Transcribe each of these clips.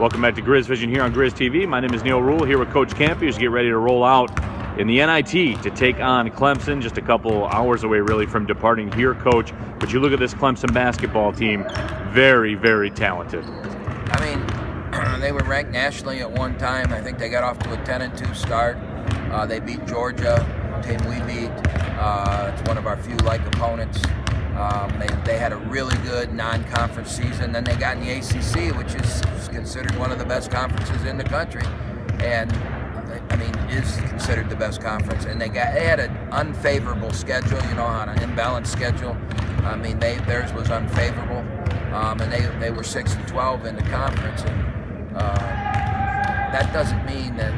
Welcome back to Grizz Vision here on Grizz TV. My name is Neal Ruhl here with Coach Kampe as we get ready to roll out in the NIT to take on Clemson, just a couple hours away really from departing here, Coach. But you look at this Clemson basketball team, very, very talented. I mean, they were ranked nationally at one time. I think they got off to a 10-2 start. They beat Georgia, a team we beat. It's one of our few like opponents. They had a really good non-conference season. Then they got in the ACC, which is considered one of the best conferences in the country, and I mean is considered the best conference. And they had an unfavorable schedule, on an imbalanced schedule. I mean theirs was unfavorable, and they were 6-12 in the conference. And that doesn't mean that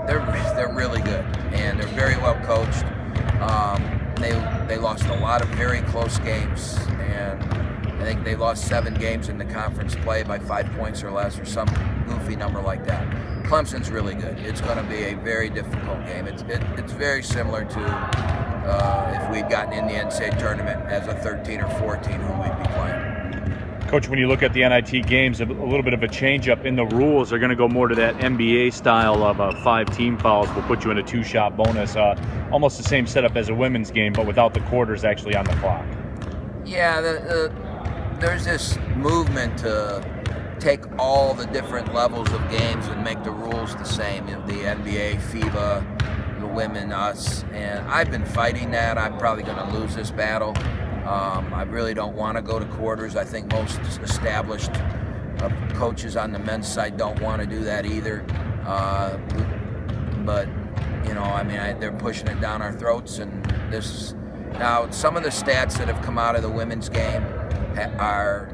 they're really good, and they're very well coached. They lost a lot of very close games, and I think they lost 7 games in the conference play by 5 points or less, or some goofy number like that. Clemson's really good. It's going to be a very difficult game. It's very similar to if we'd gotten in the NCAA tournament as a 13 or 14, who we'd be playing. Coach, when you look at the NIT games, a little bit of a change-up in the rules. They're going to go more to that NBA style of 5 team fouls. Will put you in a 2-shot bonus. Almost the same setup as a women's game, but without the quarters actually on the clock. Yeah, there's this movement to take all the different levels of games and make the rules the same. The NBA, FIBA, the women, us. And I've been fighting that. I'm probably going to lose this battle. I really don't want to go to quarters. I think most established coaches on the men's side don't want to do that either. But they're pushing it down our throats. And now some of the stats that have come out of the women's game are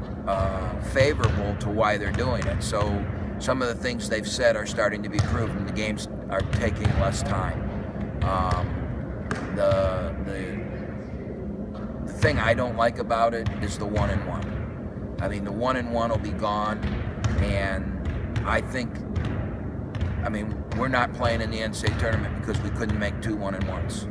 favorable to why they're doing it. So some of the things they've said are starting to be proven. The games are taking less time. The thing I don't like about it is the 1-and-1. I mean, the 1-and-1 will be gone, and we're not playing in the NCAA tournament because we couldn't make 2 1-and-1s.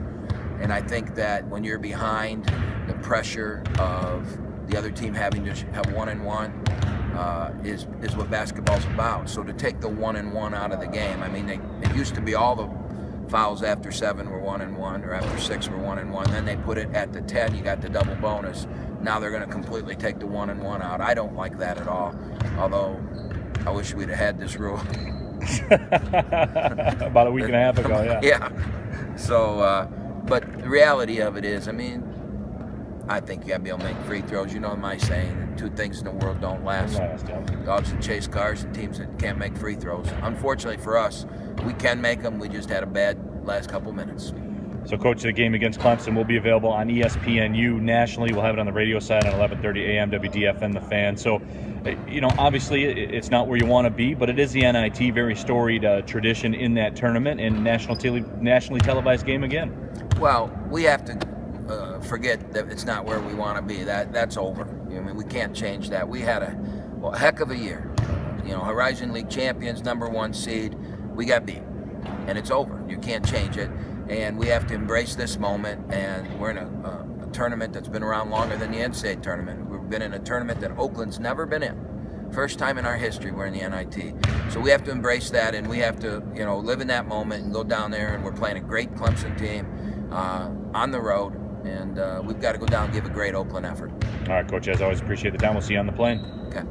And I think that when you're behind, the pressure of the other team having to have 1-and-1 is what basketball's about. So to take the 1-and-1 out of the game, I mean, it used to be all the fouls after 7 were 1-and-1, or after 6 were 1-and-1. Then they put it at the 10, you got the double bonus. Now they're going to completely take the 1-and-1 out. I don't like that at all, although I wish we'd have had this rule. About a week and a half ago, yeah. Yeah. So, but the reality of it is, I think you got to be able to make free throws. You know my saying, 2 things in the world don't last. Dogs that chase cars and teams that can't make free throws. Unfortunately for us, we can make them. We just had a bad last couple minutes. So, Coach, the game against Clemson will be available on ESPNU nationally. We'll have it on the radio side on 11:30 a.m. WDFN The Fan. So, obviously it's not where you want to be, but it is the NIT, very storied tradition in that tournament, and nationally televised game again. Well, we have to forget that it's not where we want to be. That's over. We can't change that. We had a heck of a year. Horizon League champions, #1 seed. We got beat, and it's over. You can't change it, and we have to embrace this moment. And we're in a tournament that's been around longer than the NCAA tournament. We've been in a tournament that Oakland's never been in. First time in our history we're in the NIT. So we have to embrace that, and we have to, live in that moment and go down there. And we're playing a great Clemson team on the road, and we've got to go down and give a great Oakland effort. All right, Coach. As always, appreciate the time. We'll see you on the plane. Okay.